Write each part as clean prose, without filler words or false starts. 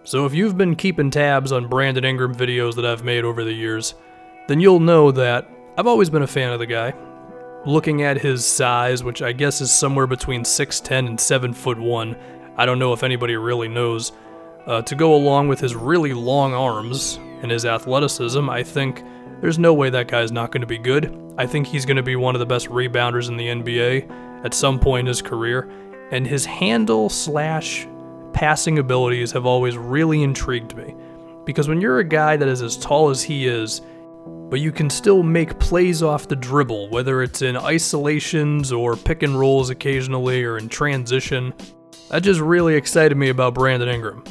So if you've been keeping tabs on Brandon Ingram videos that I've made over the years, then you'll know that I've always been a fan of the guy. Looking at his size, which I guess is somewhere between 6'10 and 7'1", I don't know if anybody really knows, to go along with his really long arms and his athleticism, I think there's no way that guy's not going to be good. I think he's going to be one of the best rebounders in the NBA at some point in his career, and his handle/passing abilities have always really intrigued me. Because when you're a guy that is as tall as he is, but you can still make plays off the dribble, whether it's in isolations or pick and rolls occasionally or in transition, that just really excited me about Brandon Ingram.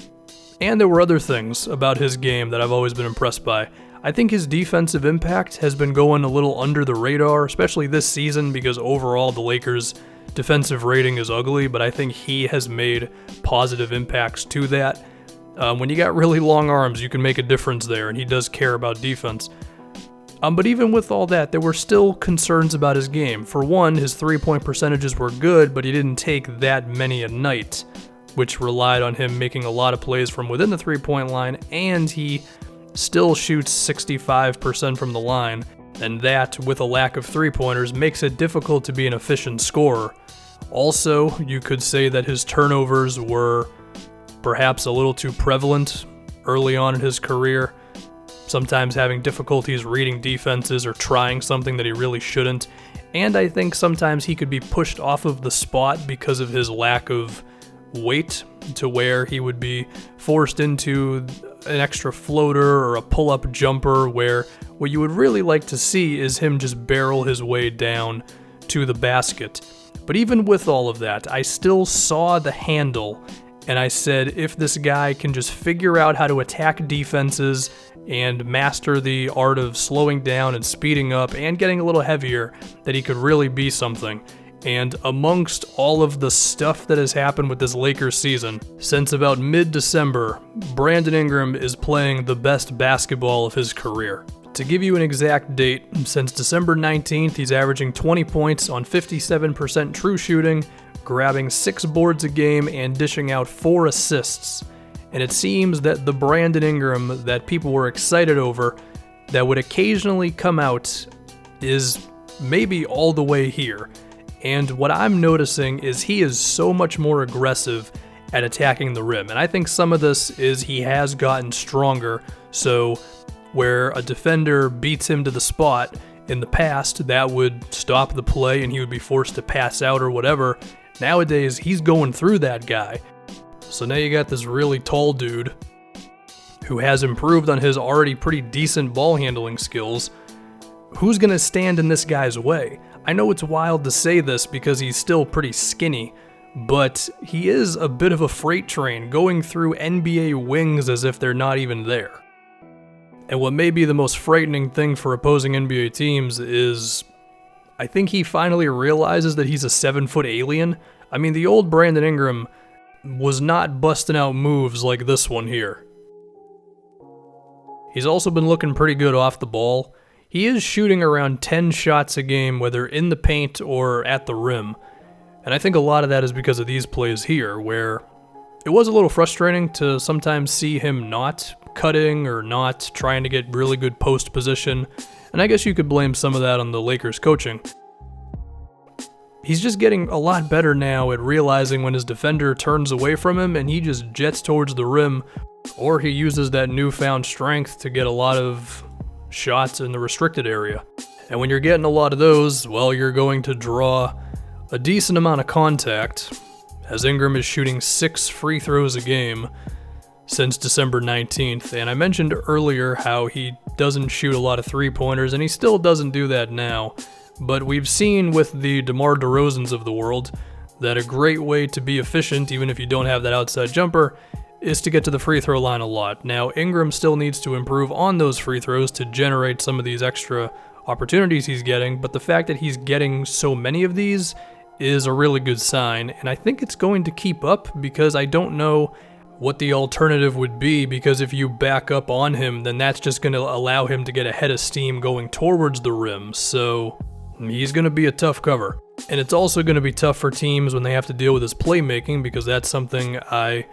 And there were other things about his game that I've always been impressed by. I think his defensive impact has been going a little under the radar, especially this season, because overall the Lakers' defensive rating is ugly, but I think he has made positive impacts to that. When you got really long arms, you can make a difference there, and he does care about defense. But even with all that, there were still concerns about his game. For one, his three-point percentages were good, but he didn't take that many a night, which relied on him making a lot of plays from within the three-point line, and he still shoots 65% from the line, and that, with a lack of three-pointers, makes it difficult to be an efficient scorer. Also, you could say that his turnovers were perhaps a little too prevalent early on in his career, sometimes having difficulties reading defenses or trying something that he really shouldn't, and I think sometimes he could be pushed off of the spot because of his lack of weight, to where he would be forced into an extra floater or a pull-up jumper, where what you would really like to see is him just barrel his way down to the basket. But even with all of that, I still saw the handle, and I said, if this guy can just figure out how to attack defenses and master the art of slowing down and speeding up and getting a little heavier, that he could really be something. And amongst all of the stuff that has happened with this Lakers season, since about mid-December, Brandon Ingram is playing the best basketball of his career. To give you an exact date, since December 19th, he's averaging 20 points on 57% true shooting, grabbing 6 boards a game, and dishing out 4 assists. And it seems that the Brandon Ingram that people were excited over, that would occasionally come out, is maybe all the way here. And what I'm noticing is he is so much more aggressive at attacking the rim. And I think some of this is he has gotten stronger, so where a defender beats him to the spot in the past, that would stop the play and he would be forced to pass out or whatever. Nowadays, he's going through that guy. So now you got this really tall dude who has improved on his already pretty decent ball handling skills. Who's going to stand in this guy's way? I know it's wild to say this because he's still pretty skinny, but he is a bit of a freight train going through NBA wings as if they're not even there. And what may be the most frightening thing for opposing NBA teams is I think he finally realizes that he's a 7-foot alien. I mean, the old Brandon Ingram was not busting out moves like this one here. He's also been looking pretty good off the ball. He is shooting around 10 shots a game, whether in the paint or at the rim. And I think a lot of that is because of these plays here, where it was a little frustrating to sometimes see him not cutting or not trying to get really good post position. And I guess you could blame some of that on the Lakers coaching. He's just getting a lot better now at realizing when his defender turns away from him and he just jets towards the rim, or he uses that newfound strength to get a lot of shots in the restricted area. And when you're getting a lot of those, well, you're going to draw a decent amount of contact, as Ingram is shooting 6 free throws a game since December 19th. And I mentioned earlier how he doesn't shoot a lot of three-pointers, and he still doesn't do that now. But we've seen with the DeMar DeRozans of the world that a great way to be efficient, even if you don't have that outside jumper, is to get to the free throw line a lot. Now, Ingram still needs to improve on those free throws to generate some of these extra opportunities he's getting, but the fact that he's getting so many of these is a really good sign, and I think it's going to keep up because I don't know what the alternative would be, because if you back up on him, then that's just going to allow him to get a head of steam going towards the rim, so he's going to be a tough cover. And it's also going to be tough for teams when they have to deal with his playmaking, because that's something I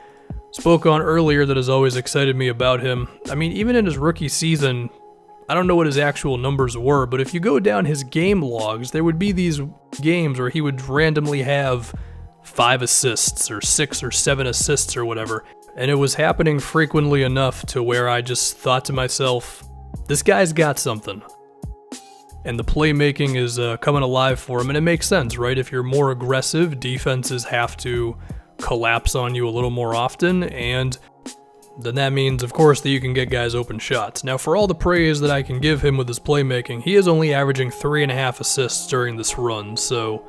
spoke on earlier that has always excited me about him. I mean, even in his rookie season, I don't know what his actual numbers were, but if you go down his game logs, there would be these games where he would randomly have 5 assists or 6 or 7 assists or whatever. And it was happening frequently enough to where I just thought to myself, this guy's got something. And the playmaking is coming alive for him, and it makes sense, right? If you're more aggressive, defenses have to collapse on you a little more often, and then that means, of course, that you can get guys open shots. Now, for all the praise that I can give him with his playmaking, he is only averaging 3.5 assists during this run, so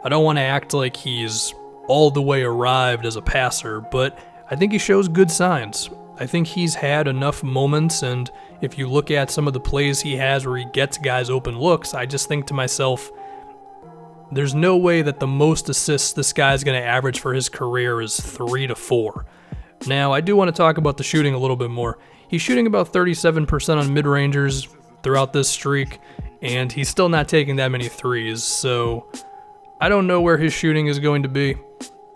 I don't want to act like he's all the way arrived as a passer, but I think he shows good signs. I think he's had enough moments, and if you look at some of the plays he has where he gets guys open looks, I just think to myself, there's no way that the most assists this guy's going to average for his career is 3 to 4. Now, I do want to talk about the shooting a little bit more. He's shooting about 37% on mid-rangers throughout this streak, and he's still not taking that many threes, so I don't know where his shooting is going to be.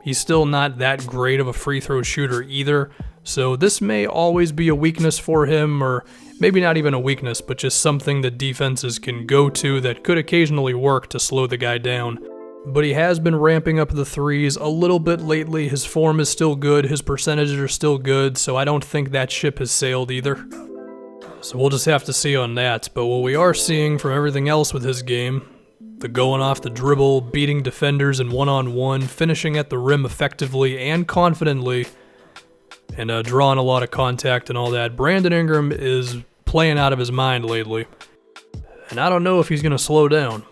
He's still not that great of a free throw shooter either, so this may always be a weakness for him, or maybe not even a weakness, but just something that defenses can go to that could occasionally work to slow the guy down. But he has been ramping up the threes a little bit lately. His form is still good, his percentages are still good, so I don't think that ship has sailed either. So we'll just have to see on that. But what we are seeing from everything else with his game, the going off the dribble, beating defenders in one-on-one, finishing at the rim effectively and confidently, and drawing a lot of contact and all that, Brandon Ingram is playing out of his mind lately. And I don't know if he's going to slow down.